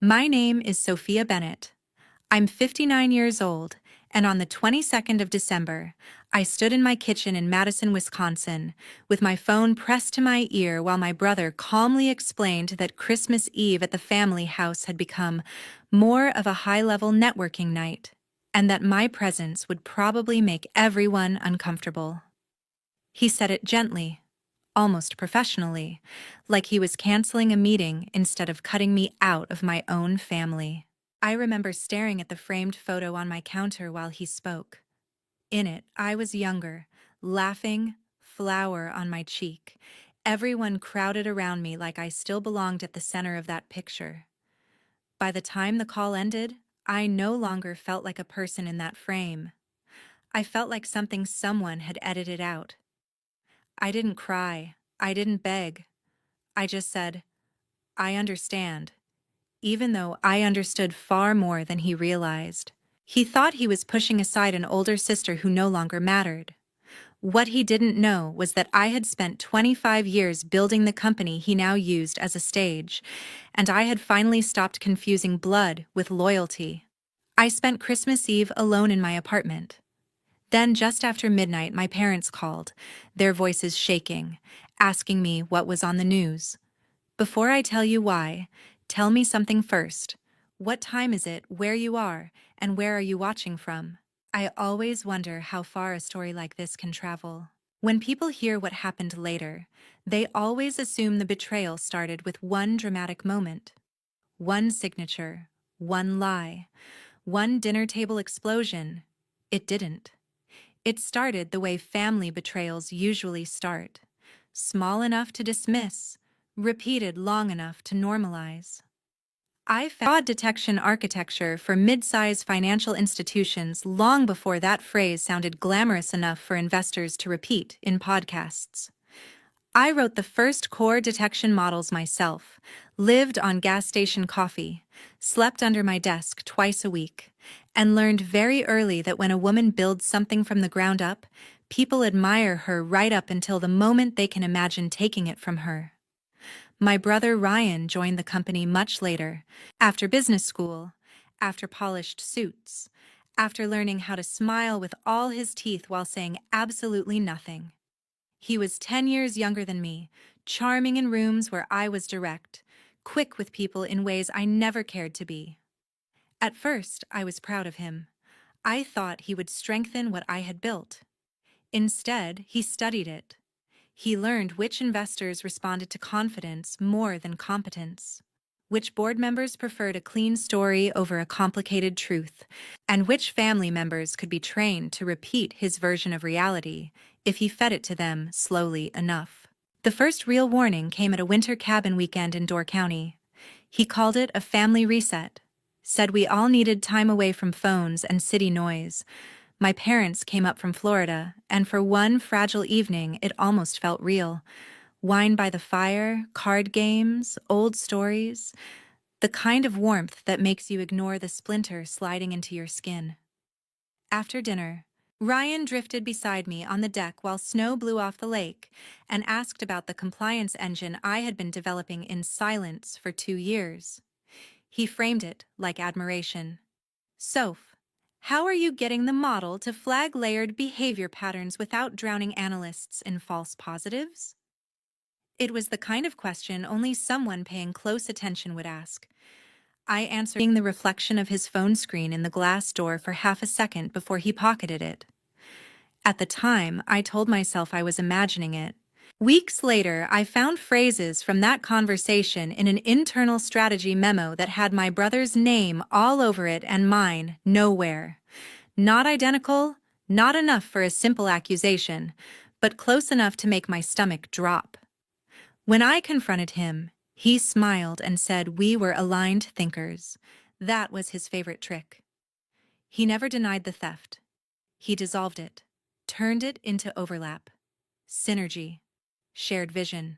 My name is Sophia Bennett. I'm 59 years old, and on the 22nd of December, I stood in my kitchen in Madison, Wisconsin, with my phone pressed to my ear while my brother calmly explained that Christmas Eve at the family house had become more of a high-level networking night, and that my presence would probably make everyone uncomfortable. He said it gently, almost professionally, like he was canceling a meeting instead of cutting me out of my own family. I remember staring at the framed photo on my counter while he spoke. In it, I was younger, laughing, flower on my cheek. Everyone crowded around me like I still belonged at the center of that picture. By the time the call ended, I no longer felt like a person in that frame. I felt like something someone had edited out. I didn't cry. I didn't beg. I just said, I understand, even though I understood far more than he realized. He thought he was pushing aside an older sister who no longer mattered. What he didn't know was that I had spent 25 years building the company he now used as a stage, and I had finally stopped confusing blood with loyalty. I spent Christmas Eve alone in my apartment. Then, just after midnight, my parents called, their voices shaking, asking me what was on the news. Before I tell you why, tell me something first. What time is it, where you are, and where are you watching from? I always wonder how far a story like this can travel. When people hear what happened later, they always assume the betrayal started with one dramatic moment. One signature, one lie, one dinner table explosion. It didn't. It started the way family betrayals usually start, small enough to dismiss, repeated long enough to normalize. I found fraud detection architecture for mid-size financial institutions long before that phrase sounded glamorous enough for investors to repeat in podcasts. I wrote the first core detection models myself, lived on gas station coffee, slept under my desk twice a week, and learned very early that when a woman builds something from the ground up, people admire her right up until the moment they can imagine taking it from her. My brother Ryan joined the company much later, after business school, after polished suits, after learning how to smile with all his teeth while saying absolutely nothing. He was 10 years younger than me, charming in rooms where I was direct, quick with people in ways I never cared to be. At first, I was proud of him. I thought he would strengthen what I had built. Instead, he studied it. He learned which investors responded to confidence more than competence, which board members preferred a clean story over a complicated truth, and which family members could be trained to repeat his version of reality if he fed it to them slowly enough. The first real warning came at a winter cabin weekend in Door County. He called it a family reset, said we all needed time away from phones and city noise. My parents came up from Florida, and for one fragile evening it almost felt real. Wine by the fire, card games, old stories, the kind of warmth that makes you ignore the splinter sliding into your skin. After dinner, Ryan drifted beside me on the deck while snow blew off the lake and asked about the compliance engine I had been developing in silence for 2 years. He framed it like admiration. Soph, how are you getting the model to flag layered behavior patterns without drowning analysts in false positives? It was the kind of question only someone paying close attention would ask. I answered, seeing the reflection of his phone screen in the glass door for half a second before he pocketed it. At the time, I told myself I was imagining it. Weeks later, I found phrases from that conversation in an internal strategy memo that had my brother's name all over it and mine nowhere. Not identical, not enough for a simple accusation, but close enough to make my stomach drop. When I confronted him, he smiled and said we were aligned thinkers. That was his favorite trick. He never denied the theft. He dissolved it, turned it into overlap, synergy, shared vision.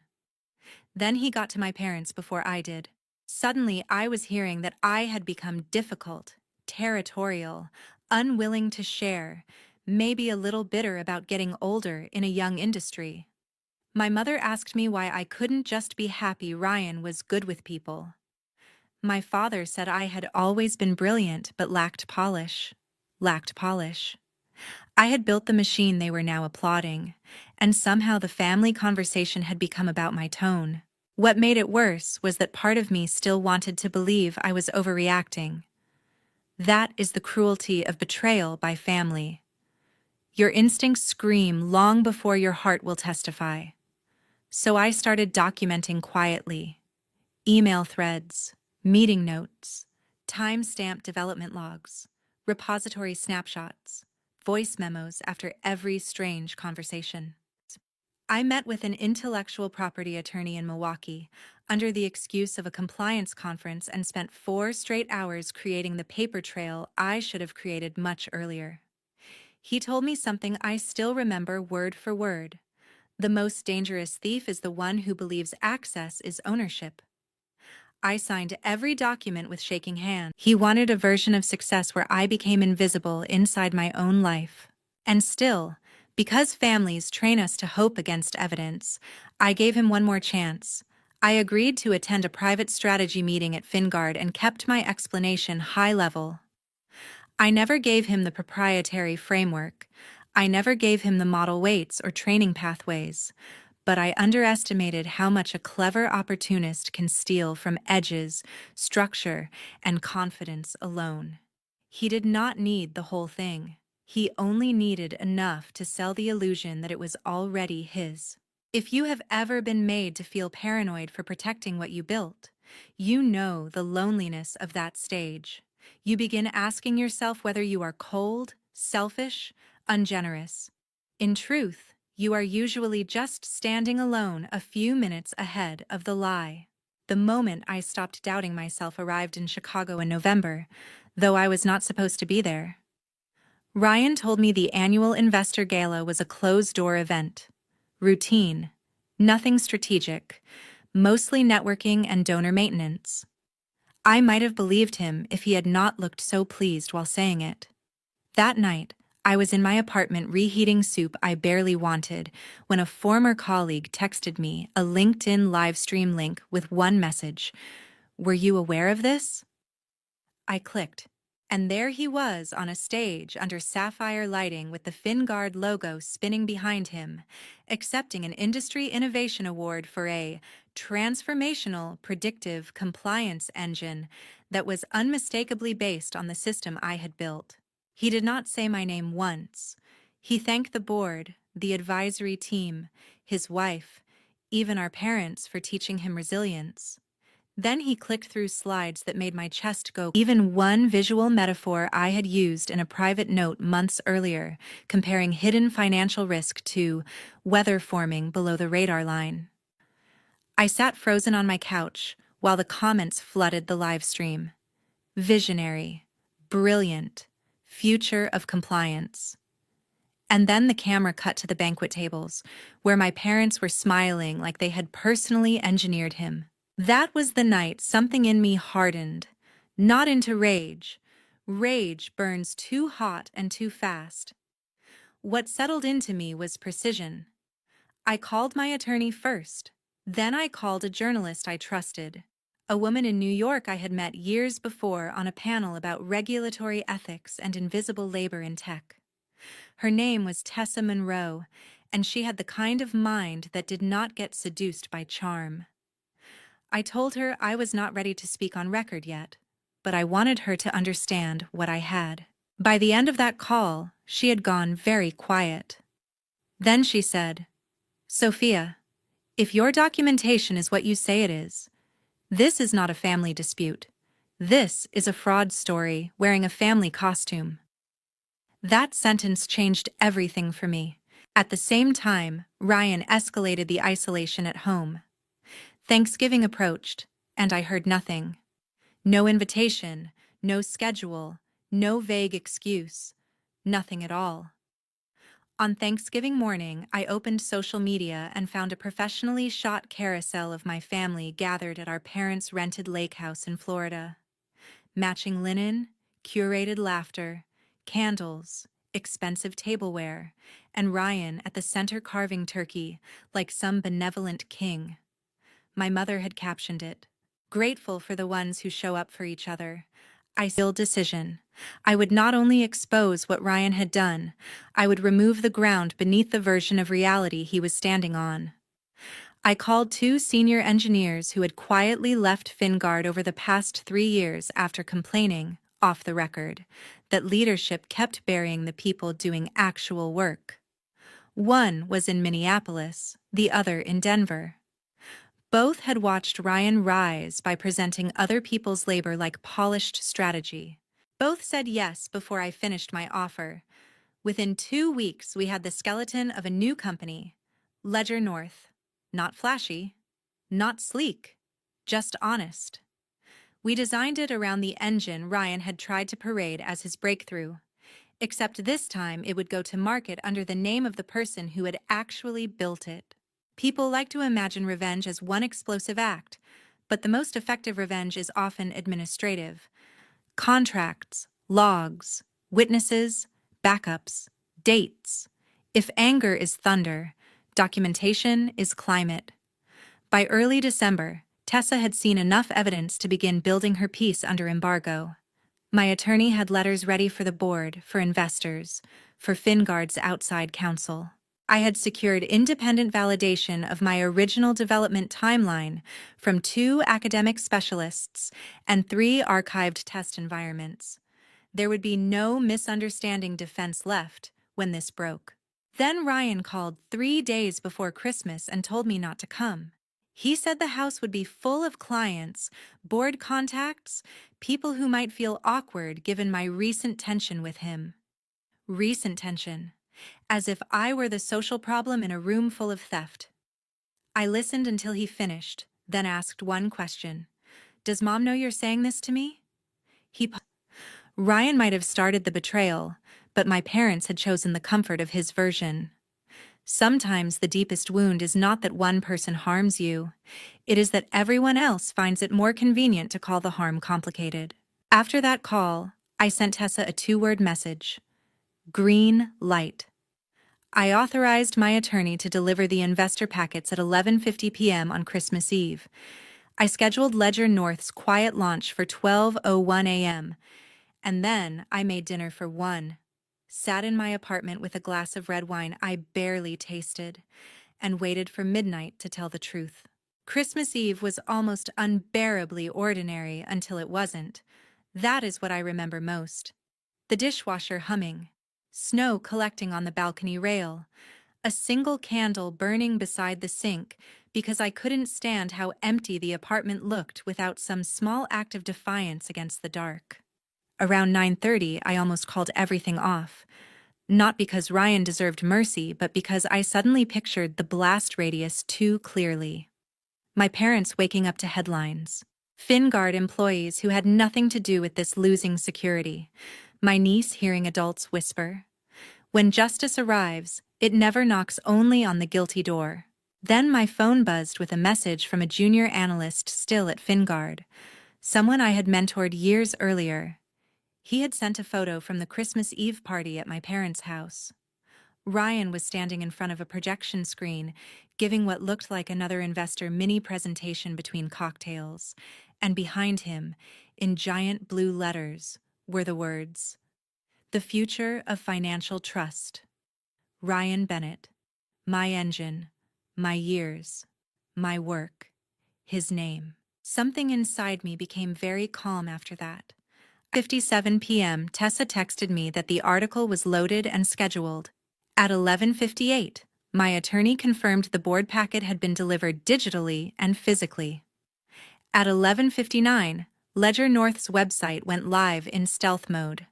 Then he got to my parents before I did. Suddenly, I was hearing that I had become difficult, territorial, unwilling to share, maybe a little bitter about getting older in a young industry. My mother asked me why I couldn't just be happy Ryan was good with people. My father said I had always been brilliant but lacked polish. Lacked polish. I had built the machine they were now applauding, and somehow the family conversation had become about my tone. What made it worse was that part of me still wanted to believe I was overreacting. That is the cruelty of betrayal by family. Your instincts scream long before your heart will testify. So I started documenting quietly. Email threads, meeting notes, time-stamped development logs, repository snapshots, voice memos after every strange conversation. I met with an intellectual property attorney in Milwaukee under the excuse of a compliance conference and spent 4 straight hours creating the paper trail I should have created much earlier. He told me something I still remember word for word. The most dangerous thief is the one who believes access is ownership. I signed every document with shaking hands. He wanted a version of success where I became invisible inside my own life. And still, because families train us to hope against evidence, I gave him one more chance. I agreed to attend a private strategy meeting at Fingard and kept my explanation high level. I never gave him the proprietary framework. I never gave him the model weights or training pathways. But I underestimated how much a clever opportunist can steal from edges, structure, and confidence alone. He did not need the whole thing. He only needed enough to sell the illusion that it was already his. If you have ever been made to feel paranoid for protecting what you built, you know the loneliness of that stage. You begin asking yourself whether you are cold, selfish, ungenerous. In truth, you are usually just standing alone a few minutes ahead of the lie. The moment I stopped doubting myself arrived in Chicago in November, though I was not supposed to be there. Ryan told me the annual investor gala was a closed-door event. Routine. Nothing strategic. Mostly networking and donor maintenance. I might have believed him if he had not looked so pleased while saying it. That night, I was in my apartment reheating soup I barely wanted when a former colleague texted me a LinkedIn livestream link with one message. "Were you aware of this?" I clicked, and there he was on a stage under sapphire lighting with the Fingard logo spinning behind him, accepting an Industry Innovation Award for a transformational predictive compliance engine that was unmistakably based on the system I had built. He did not say my name once. He thanked the board, the advisory team, his wife, even our parents for teaching him resilience. Then he clicked through slides that made my chest go. Even one visual metaphor I had used in a private note months earlier, comparing hidden financial risk to weather forming below the radar line. I sat frozen on my couch while the comments flooded the live stream. Visionary, brilliant, future of compliance. And then the camera cut to the banquet tables, where my parents were smiling like they had personally engineered him. That was the night something in me hardened, not into rage. Rage burns too hot and too fast. What settled into me was precision. I called my attorney first. Then I called a journalist I trusted, a woman in New York I had met years before on a panel about regulatory ethics and invisible labor in tech. Her name was Tessa Monroe, and she had the kind of mind that did not get seduced by charm. I told her I was not ready to speak on record yet, but I wanted her to understand what I had. By the end of that call, she had gone very quiet. Then she said, "Sophia, if your documentation is what you say it is, this is not a family dispute. This is a fraud story wearing a family costume." That sentence changed everything for me. At the same time, Ryan escalated the isolation at home. Thanksgiving approached, and I heard nothing. No invitation, no schedule, no vague excuse, nothing at all. On Thanksgiving morning, I opened social media and found a professionally shot carousel of my family gathered at our parents' rented lake house in Florida. Matching linen, curated laughter, candles, expensive tableware, and Ryan at the center carving turkey like some benevolent king. My mother had captioned it, grateful for the ones who show up for each other. I still decision. I would not only expose what Ryan had done, I would remove the ground beneath the version of reality he was standing on. I called two senior engineers who had quietly left Fingard over the past 3 years after complaining, off the record, that leadership kept burying the people doing actual work. One was in Minneapolis, the other in Denver. Both had watched Ryan rise by presenting other people's labor like polished strategy. Both said yes before I finished my offer. Within 2 weeks, we had the skeleton of a new company, Ledger North. Not flashy, not sleek, just honest. We designed it around the engine Ryan had tried to parade as his breakthrough, except this time it would go to market under the name of the person who had actually built it. People like to imagine revenge as one explosive act, but the most effective revenge is often administrative. Contracts, logs, witnesses, backups, dates. If anger is thunder, documentation is climate. By early December, Tessa had seen enough evidence to begin building her piece under embargo. My attorney had letters ready for the board, for investors, for Fingard's outside counsel. I had secured independent validation of my original development timeline from 2 academic specialists and 3 archived test environments. There would be no misunderstanding defense left when this broke. Then Ryan called 3 days before Christmas and told me not to come. He said the house would be full of clients, board contacts, people who might feel awkward given my recent tension with him. Recent tension. As if I were the social problem in a room full of theft. I listened until he finished, then asked one question. Does Mom know you're saying this to me? Ryan might have started the betrayal, but my parents had chosen the comfort of his version. Sometimes the deepest wound is not that one person harms you. It is that everyone else finds it more convenient to call the harm complicated. After that call, I sent Tessa a 2-word message. Green light. I authorized my attorney to deliver the investor packets at 11:50 p.m. on Christmas Eve. I scheduled Ledger North's quiet launch for 12:01 a.m., and then I made dinner for 1. Sat in my apartment with a glass of red wine I barely tasted, and waited for midnight to tell the truth. Christmas Eve was almost unbearably ordinary until it wasn't. That is what I remember most. The dishwasher humming, snow collecting on the balcony rail, a single candle burning beside the sink because I couldn't stand how empty the apartment looked without some small act of defiance against the dark. Around 9:30, I almost called everything off. Not because Ryan deserved mercy, but because I suddenly pictured the blast radius too clearly. My parents waking up to headlines. Fingard employees who had nothing to do with this losing security. My niece hearing adults whisper. When justice arrives, it never knocks only on the guilty door. Then my phone buzzed with a message from a junior analyst still at Fingard, someone I had mentored years earlier. He had sent a photo from the Christmas Eve party at my parents' house. Ryan was standing in front of a projection screen, giving what looked like another investor mini presentation between cocktails, and behind him, in giant blue letters, were the words, "The Future of Financial Trust. Ryan Bennett. My engine. My years. My work. His name." Something inside me became very calm after that. 5:57 p.m., Tessa texted me that the article was loaded and scheduled. At 11:58, my attorney confirmed the board packet had been delivered digitally and physically. At 11:59, Ledger North's website went live in stealth mode.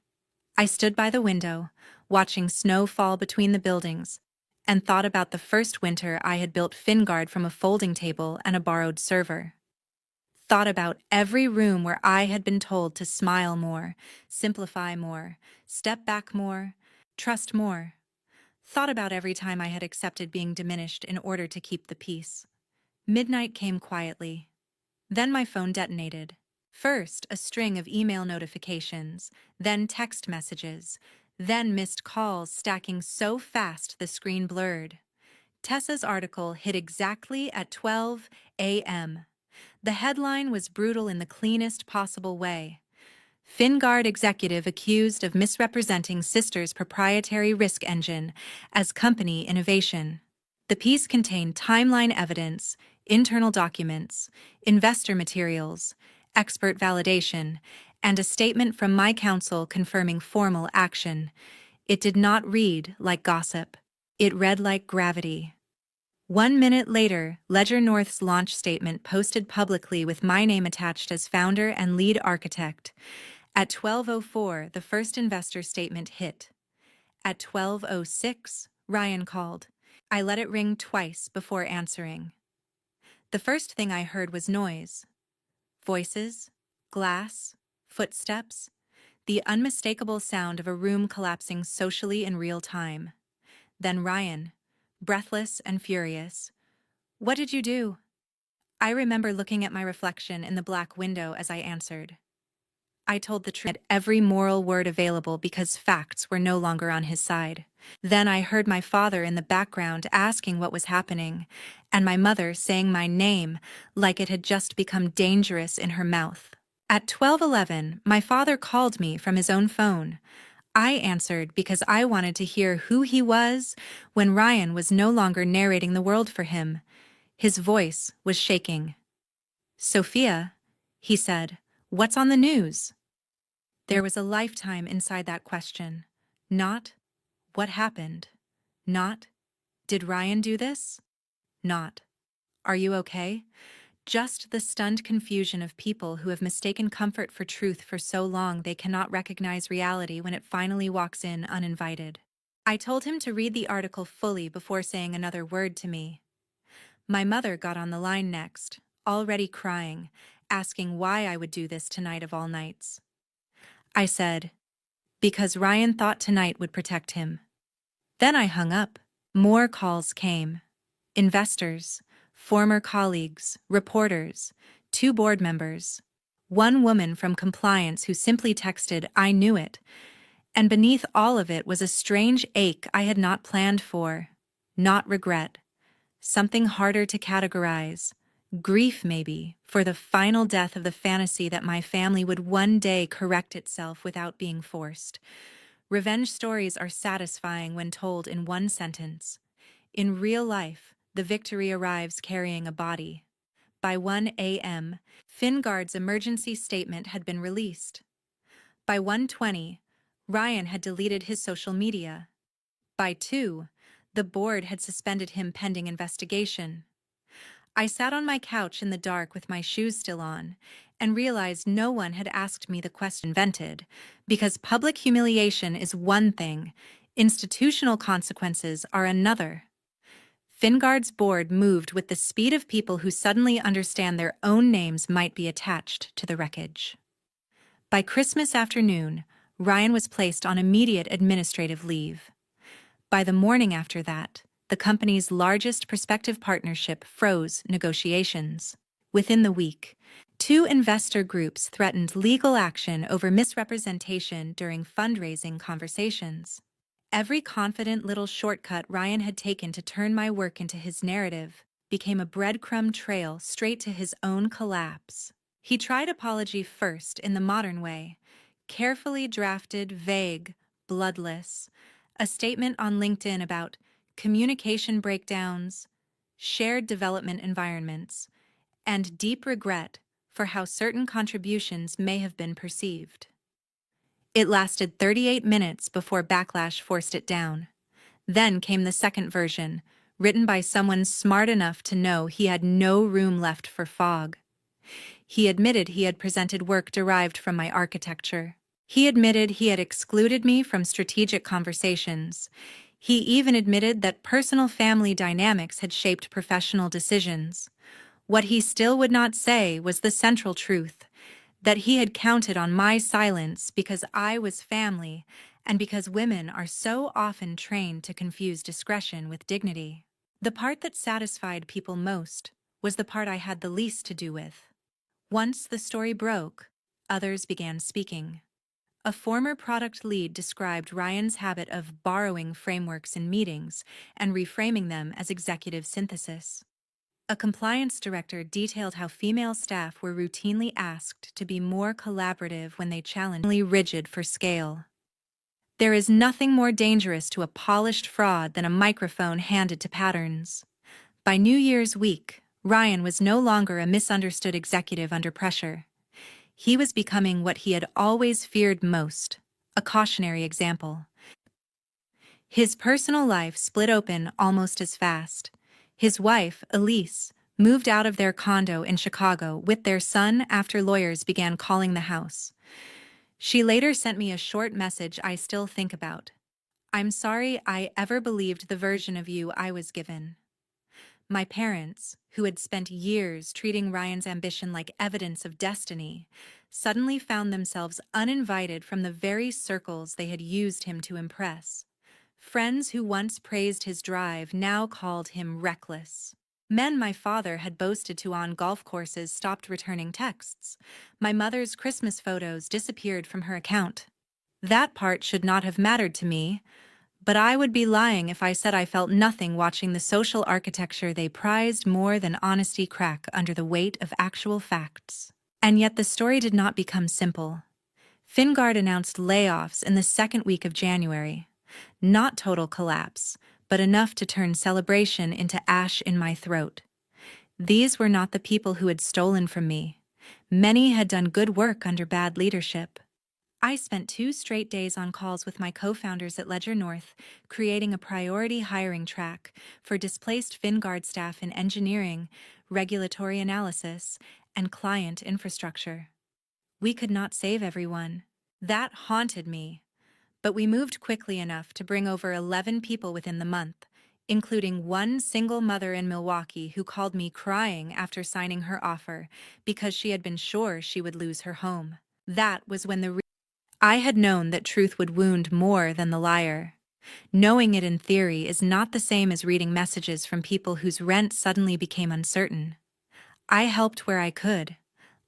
I stood by the window, watching snow fall between the buildings, and thought about the first winter I had built Fingard from a folding table and a borrowed server. Thought about every room where I had been told to smile more, simplify more, step back more, trust more. Thought about every time I had accepted being diminished in order to keep the peace. Midnight came quietly. Then my phone detonated. First, a string of email notifications, then text messages, then missed calls stacking so fast the screen blurred. Tessa's article hit exactly at 12 a.m. The headline was brutal in the cleanest possible way. Fingard executive accused of misrepresenting sister's proprietary risk engine as company innovation. The piece contained timeline evidence, internal documents, investor materials, expert validation, and a statement from my counsel confirming formal action. It did not read like gossip. It read like gravity. 1 minute later, Ledger North's launch statement posted publicly with my name attached as founder and lead architect. At 12:04, the first investor statement hit. At 12:06, Ryan called. I let it ring twice before answering. The first thing I heard was noise. Voices, glass, footsteps, the unmistakable sound of a room collapsing socially in real time. Then Ryan, breathless and furious. What did you do? I remember looking at my reflection in the black window as I answered. I told the truth, every moral word available because facts were no longer on his side. Then I heard my father in the background asking what was happening, and my mother saying my name like it had just become dangerous in her mouth. At 12:11, my father called me from his own phone. I answered because I wanted to hear who he was when Ryan was no longer narrating the world for him. His voice was shaking. Sophia, he said, what's on the news? There was a lifetime inside that question. Not, what happened? Not, did Ryan do this? Not, are you okay? Just the stunned confusion of people who have mistaken comfort for truth for so long they cannot recognize reality when it finally walks in uninvited. I told him to read the article fully before saying another word to me. My mother got on the line next, already crying, asking why I would do this tonight of all nights. I said, because Ryan thought tonight would protect him. Then I hung up. More calls came. Investors, former colleagues, reporters, 2 board members, 1 woman from compliance who simply texted, I knew it. And beneath all of it was a strange ache I had not planned for. Not regret. Something harder to categorize. Grief, maybe, for the final death of the fantasy that my family would one day correct itself without being forced. Revenge stories are satisfying when told in one sentence. In real life, the victory arrives carrying a body. By 1 a.m., Fingard's emergency statement had been released. By 1:20, Ryan had deleted his social media. By 2, the board had suspended him pending investigation. I sat on my couch in the dark with my shoes still on, and realized no one had asked me the question invented, because public humiliation is one thing, institutional consequences are another. Fingard's board moved with the speed of people who suddenly understand their own names might be attached to the wreckage. By Christmas afternoon, Ryan was placed on immediate administrative leave. By the morning after that, the company's largest prospective partnership froze negotiations. Within the week, 2 investor groups threatened legal action over misrepresentation during fundraising conversations. Every confident little shortcut Ryan had taken to turn my work into his narrative became a breadcrumb trail straight to his own collapse. He tried apology first in the modern way, carefully drafted, vague, bloodless, a statement on LinkedIn about communication breakdowns, shared development environments, and deep regret for how certain contributions may have been perceived. It lasted 38 minutes before backlash forced it down. Then came the second version, written by someone smart enough to know he had no room left for fog. He admitted he had presented work derived from my architecture. He admitted he had excluded me from strategic conversations. He even admitted that personal family dynamics had shaped professional decisions. What he still would not say was the central truth, that he had counted on my silence because I was family and because women are so often trained to confuse discretion with dignity. The part that satisfied people most was the part I had the least to do with. Once the story broke, others began speaking. A former product lead described Ryan's habit of borrowing frameworks in meetings and reframing them as executive synthesis. A compliance director detailed how female staff were routinely asked to be more collaborative when they challenged rigid for scale. There is nothing more dangerous to a polished fraud than a microphone handed to patterns. By New Year's week, Ryan was no longer a misunderstood executive under pressure. He was becoming what he had always feared most, a cautionary example. His personal life split open almost as fast. His wife, Elise, moved out of their condo in Chicago with their son after lawyers began calling the house. She later sent me a short message I still think about. "I'm sorry I ever believed the version of you I was given." My parents, who had spent years treating Ryan's ambition like evidence of destiny, suddenly found themselves uninvited from the very circles they had used him to impress. Friends who once praised his drive now called him reckless. Men my father had boasted to on golf courses stopped returning texts. My mother's Christmas photos disappeared from her account. That part should not have mattered to me, but I would be lying if I said I felt nothing watching the social architecture they prized more than honesty crack under the weight of actual facts. And yet the story did not become simple. Fingard announced layoffs in the second week of January. Not total collapse, but enough to turn celebration into ash in my throat. These were not the people who had stolen from me. Many had done good work under bad leadership. I spent 2 straight days on calls with my co-founders at Ledger North, creating a priority hiring track for displaced Fingard staff in engineering, regulatory analysis, and client infrastructure. We could not save everyone. That haunted me. But we moved quickly enough to bring over 11 people within the month, including one single mother in Milwaukee who called me crying after signing her offer because she had been sure she would lose her home. That was when I had known that truth would wound more than the liar. Knowing it in theory is not the same as reading messages from people whose rent suddenly became uncertain. I helped where I could.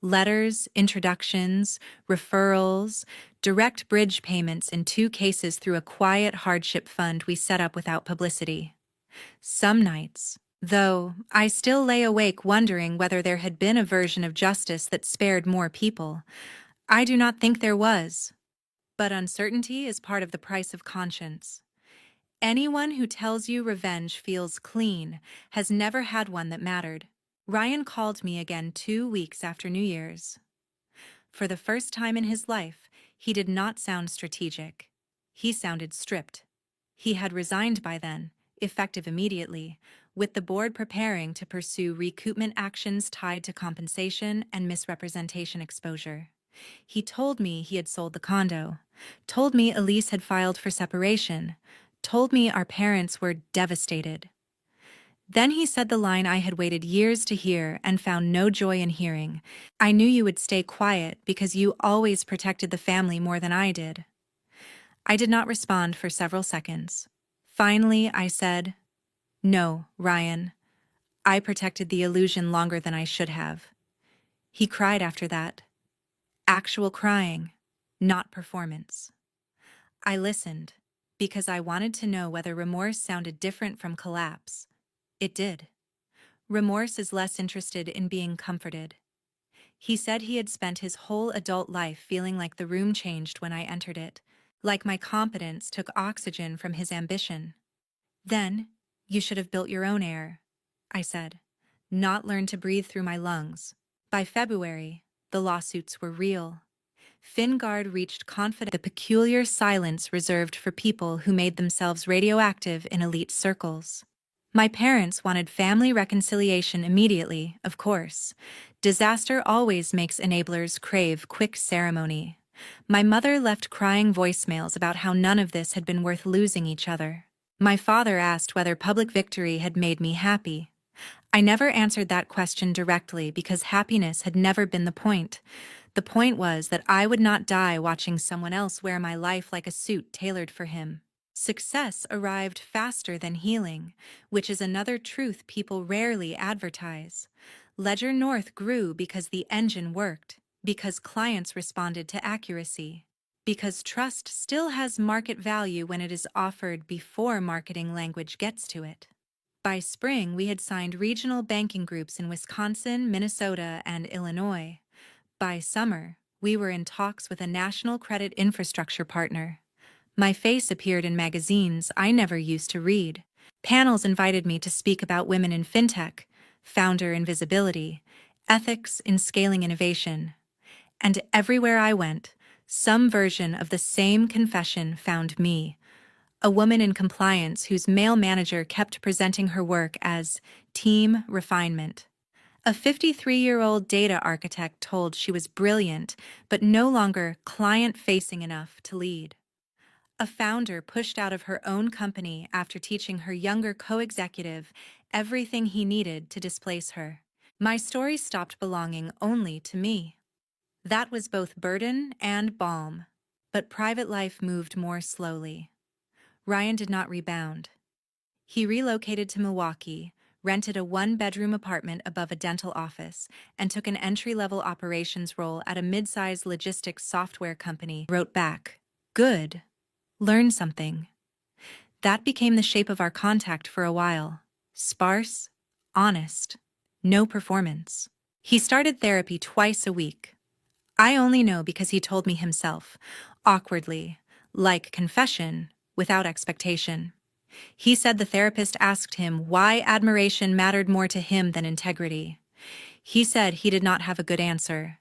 Letters, introductions, referrals, direct bridge payments in 2 cases through a quiet hardship fund we set up without publicity. Some nights, though, I still lay awake wondering whether there had been a version of justice that spared more people. I do not think there was. But uncertainty is part of the price of conscience. Anyone who tells you revenge feels clean has never had one that mattered. Ryan called me again 2 weeks after New Year's. For the first time in his life, he did not sound strategic. He sounded stripped. He had resigned by then, effective immediately, with the board preparing to pursue recoupment actions tied to compensation and misrepresentation exposure. He told me he had sold the condo, told me Elise had filed for separation, told me our parents were devastated. Then he said the line I had waited years to hear and found no joy in hearing. "I knew you would stay quiet because you always protected the family more than I did." I did not respond for several seconds. Finally, I said, "No, Ryan. I protected the illusion longer than I should have." He cried after that. Actual crying, not performance. I listened, because I wanted to know whether remorse sounded different from collapse. It did. Remorse is less interested in being comforted. He said he had spent his whole adult life feeling like the room changed when I entered it, like my competence took oxygen from his ambition. "Then, you should have built your own air," I said, "not learned to breathe through my lungs." By February, the lawsuits were real. Fingard reached the peculiar silence reserved for people who made themselves radioactive in elite circles. My parents wanted family reconciliation immediately, of course. Disaster always makes enablers crave quick ceremony. My mother left crying voicemails about how none of this had been worth losing each other. My father asked whether public victory had made me happy. I never answered that question directly because happiness had never been the point. The point was that I would not die watching someone else wear my life like a suit tailored for him. Success arrived faster than healing, which is another truth people rarely advertise. Ledger North grew because the engine worked, because clients responded to accuracy, because trust still has market value when it is offered before marketing language gets to it. By spring, we had signed regional banking groups in Wisconsin, Minnesota, and Illinois. By summer, we were in talks with a national credit infrastructure partner. My face appeared in magazines I never used to read. Panels invited me to speak about women in fintech, founder invisibility, ethics in scaling innovation. And everywhere I went, some version of the same confession found me, a woman in compliance whose male manager kept presenting her work as team refinement. A 53-year-old data architect told she was brilliant, but no longer client-facing enough to lead. A founder pushed out of her own company after teaching her younger co-executive everything he needed to displace her. My story stopped belonging only to me. That was both burden and balm, but private life moved more slowly. Ryan did not rebound. He relocated to Milwaukee, rented a one-bedroom apartment above a dental office, and took an entry-level operations role at a mid-sized logistics software company. Wrote back, "Good. Learn something." That became the shape of our contact for a while. Sparse, honest, no performance. He started therapy twice a week. I only know because he told me himself, awkwardly, like confession, without expectation. He said the therapist asked him why admiration mattered more to him than integrity. He said he did not have a good answer.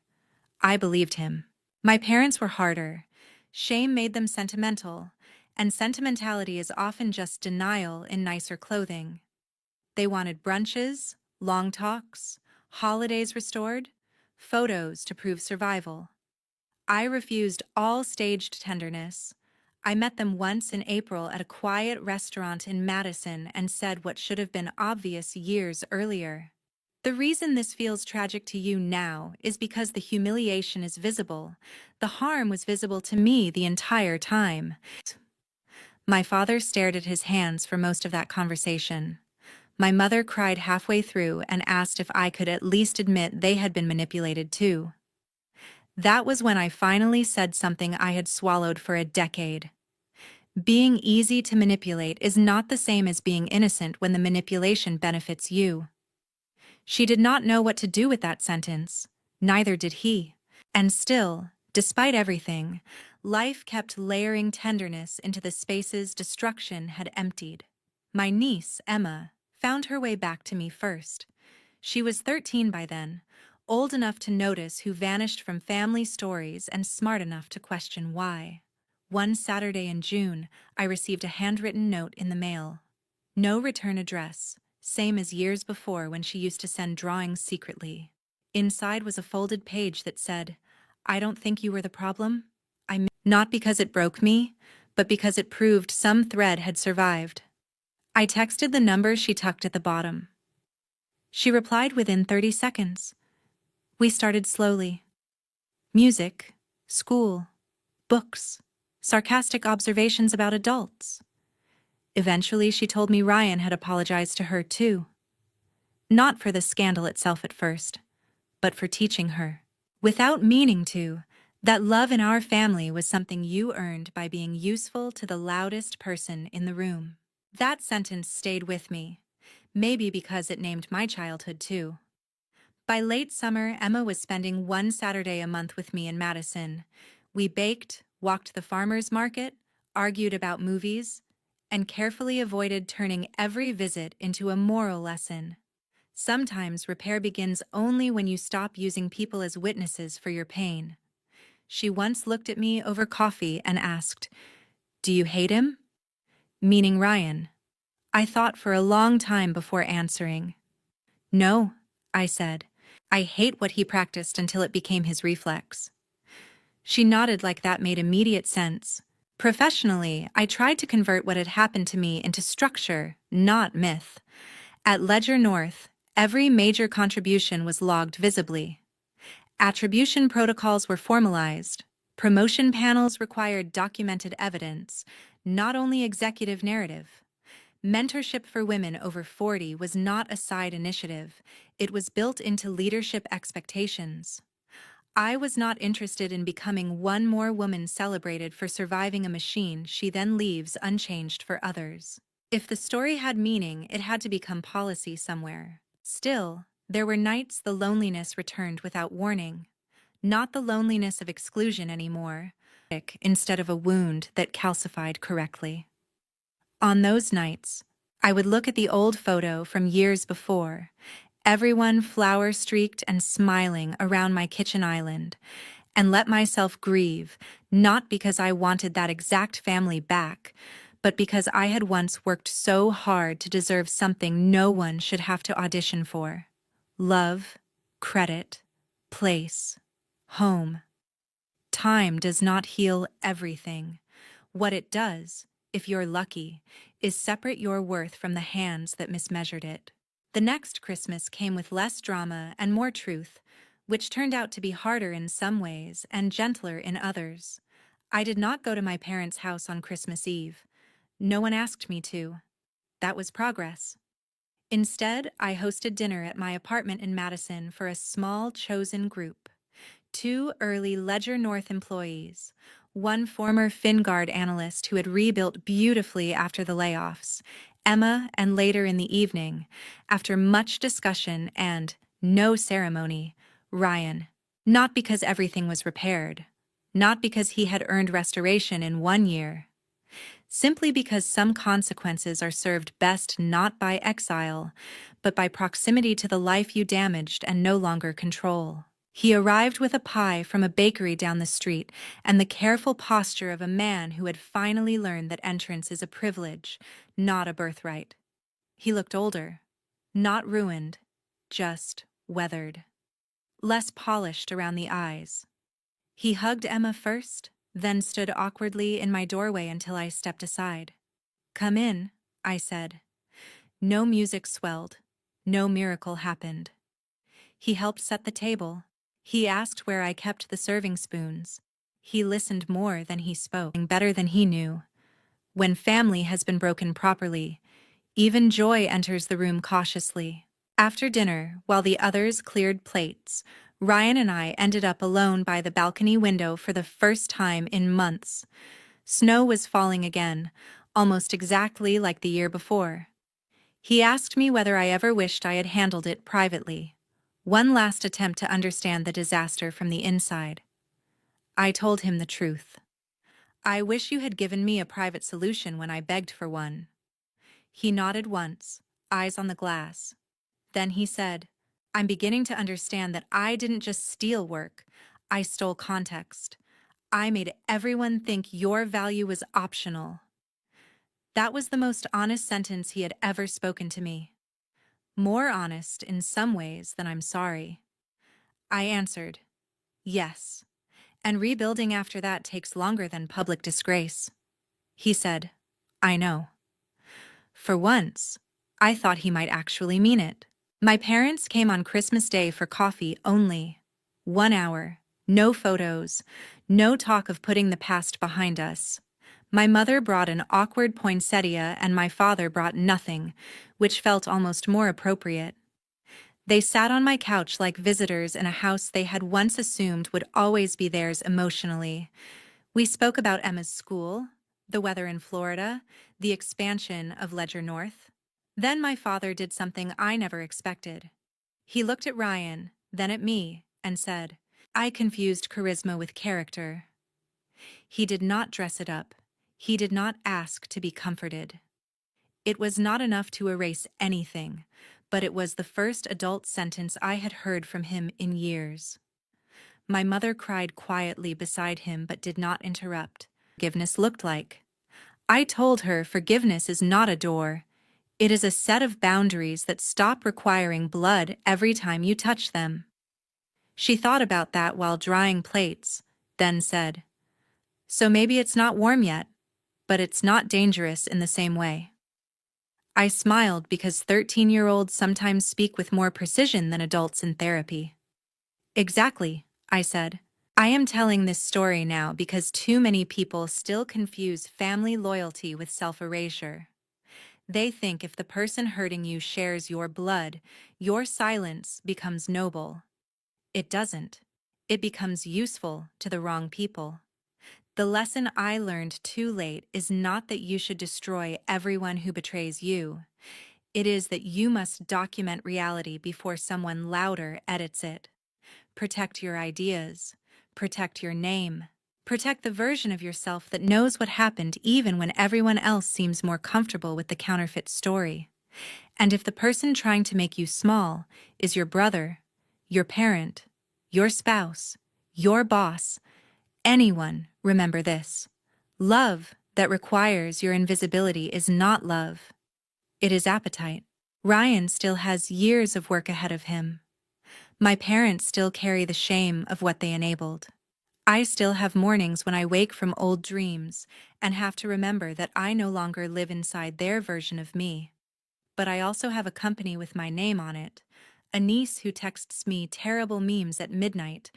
I believed him. My parents were harder. Shame made them sentimental, and sentimentality is often just denial in nicer clothing. They wanted brunches, long talks, holidays restored, photos to prove survival. I refused all staged tenderness. I met them once in April at a quiet restaurant in Madison and said what should have been obvious years earlier. The reason this feels tragic to you now is because the humiliation is visible. The harm was visible to me the entire time. My father stared at his hands for most of that conversation. My mother cried halfway through and asked if I could at least admit they had been manipulated too. That was when I finally said something I had swallowed for a decade. Being easy to manipulate is not the same as being innocent when the manipulation benefits you. She did not know what to do with that sentence. Neither did he. And still, despite everything, life kept layering tenderness into the spaces destruction had emptied. My niece, Emma, found her way back to me first. She was 13 by then, old enough to notice who vanished from family stories and smart enough to question why. One Saturday in June, I received a handwritten note in the mail. No return address, same as years before when she used to send drawings secretly. Inside was a folded page that said, "I don't think you were the problem." Not because it broke me, but because it proved some thread had survived. I texted the number she tucked at the bottom. She replied within 30 seconds. We started slowly. Music, school, books, sarcastic observations about adults. Eventually, she told me Ryan had apologized to her too. Not for the scandal itself at first, but for teaching her, without meaning to, that love in our family was something you earned by being useful to the loudest person in the room. That sentence stayed with me, maybe because it named my childhood too. By late summer, Emma was spending one Saturday a month with me in Madison. We baked, walked the farmer's market, argued about movies, and carefully avoided turning every visit into a moral lesson. Sometimes repair begins only when you stop using people as witnesses for your pain. She once looked at me over coffee and asked, "Do you hate him?" Meaning Ryan. I thought for a long time before answering. "No," I said. "I hate what he practiced until it became his reflex." She nodded like that made immediate sense. Professionally, I tried to convert what had happened to me into structure, not myth. At Ledger North, every major contribution was logged visibly. Attribution protocols were formalized. Promotion panels required documented evidence, not only executive narrative. Mentorship for women over 40 was not a side initiative. It was built into leadership expectations. I was not interested in becoming one more woman celebrated for surviving a machine she then leaves unchanged for others. If the story had meaning, it had to become policy somewhere. Still, there were nights the loneliness returned without warning. Not the loneliness of exclusion anymore, instead of a wound that calcified correctly. On those nights, I would look at the old photo from years before, everyone flower-streaked and smiling around my kitchen island, and let myself grieve, not because I wanted that exact family back, but because I had once worked so hard to deserve something no one should have to audition for. Love, credit, place, home. Time does not heal everything. What it does, if you're lucky, is separate your worth from the hands that mismeasured it. The next Christmas came with less drama and more truth, which turned out to be harder in some ways and gentler in others. I did not go to my parents' house on Christmas Eve. No one asked me to. That was progress. Instead, I hosted dinner at my apartment in Madison for a small, chosen group. 2 early Ledger North employees, one former Finguard analyst who had rebuilt beautifully after the layoffs, Emma, and later in the evening, after much discussion and no ceremony, Ryan. Not because everything was repaired, not because he had earned restoration in 1 year, simply because some consequences are served best not by exile, but by proximity to the life you damaged and no longer control. He arrived with a pie from a bakery down the street and the careful posture of a man who had finally learned that entrance is a privilege, not a birthright. He looked older, not ruined, just weathered, less polished around the eyes. He hugged Emma first, then stood awkwardly in my doorway until I stepped aside. "Come in," I said. No music swelled. No miracle happened. He helped set the table. He asked where I kept the serving spoons. He listened more than he spoke, better than he knew. When family has been broken properly, even joy enters the room cautiously. After dinner, while the others cleared plates, Ryan and I ended up alone by the balcony window for the first time in months. Snow was falling again, almost exactly like the year before. He asked me whether I ever wished I had handled it privately. One last attempt to understand the disaster from the inside. I told him the truth. "I wish you had given me a private solution when I begged for one." He nodded once, eyes on the glass. Then he said, "I'm beginning to understand that I didn't just steal work. I stole context. I made everyone think your value was optional." That was the most honest sentence he had ever spoken to me. More honest in some ways than "I'm sorry." I answered, "Yes. And rebuilding after that takes longer than public disgrace." He said, "I know." For once, I thought he might actually mean it. My parents came on Christmas Day for coffee only. 1 hour, no photos, no talk of putting the past behind us. My mother brought an awkward poinsettia and my father brought nothing, which felt almost more appropriate. They sat on my couch like visitors in a house they had once assumed would always be theirs emotionally. We spoke about Emma's school, the weather in Florida, the expansion of Ledger North. Then my father did something I never expected. He looked at Ryan, then at me, and said, "I confused charisma with character." He did not dress it up. He did not ask to be comforted. It was not enough to erase anything, but it was the first adult sentence I had heard from him in years. My mother cried quietly beside him but did not interrupt. Forgiveness looked like. I told her forgiveness is not a door. It is a set of boundaries that stop requiring blood every time you touch them. She thought about that while drying plates, then said, "So maybe it's not warm yet, but it's not dangerous in the same way." I smiled because 13-year-olds sometimes speak with more precision than adults in therapy. "Exactly," I said. "I am telling this story now because too many people still confuse family loyalty with self-erasure. They think if the person hurting you shares your blood, your silence becomes noble. It doesn't. It becomes useful to the wrong people. The lesson I learned too late is not that you should destroy everyone who betrays you. It is that you must document reality before someone louder edits it. Protect your ideas. Protect your name. Protect the version of yourself that knows what happened even when everyone else seems more comfortable with the counterfeit story. And if the person trying to make you small is your brother, your parent, your spouse, your boss, anyone, remember this. Love that requires your invisibility is not love. It is appetite. Ryan still has years of work ahead of him. My parents still carry the shame of what they enabled. I still have mornings when I wake from old dreams and have to remember that I no longer live inside their version of me. But I also have a company with my name on it, a niece who texts me terrible memes at midnight,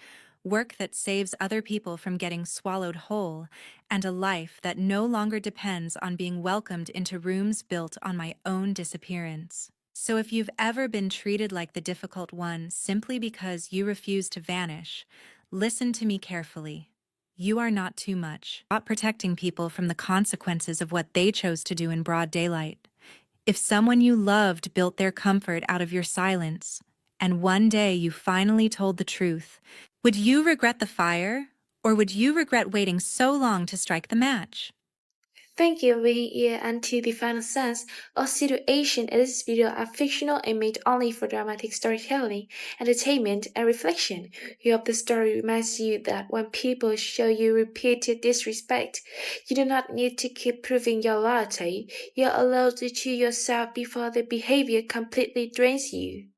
work that saves other people from getting swallowed whole, and a life that no longer depends on being welcomed into rooms built on my own disappearance. So if you've ever been treated like the difficult one simply because you refuse to vanish, listen to me carefully. You are not too much. Stop protecting people from the consequences of what they chose to do in broad daylight. If someone you loved built their comfort out of your silence, and one day you finally told the truth, would you regret the fire, or would you regret waiting so long to strike the match? Thank you. We yeah, until the final sense, all situations in this video are fictional and made only for dramatic storytelling, entertainment, and reflection. We hope the story reminds you that when people show you repeated disrespect, you do not need to keep proving your loyalty. You're allowed to choose yourself before the behavior completely drains you.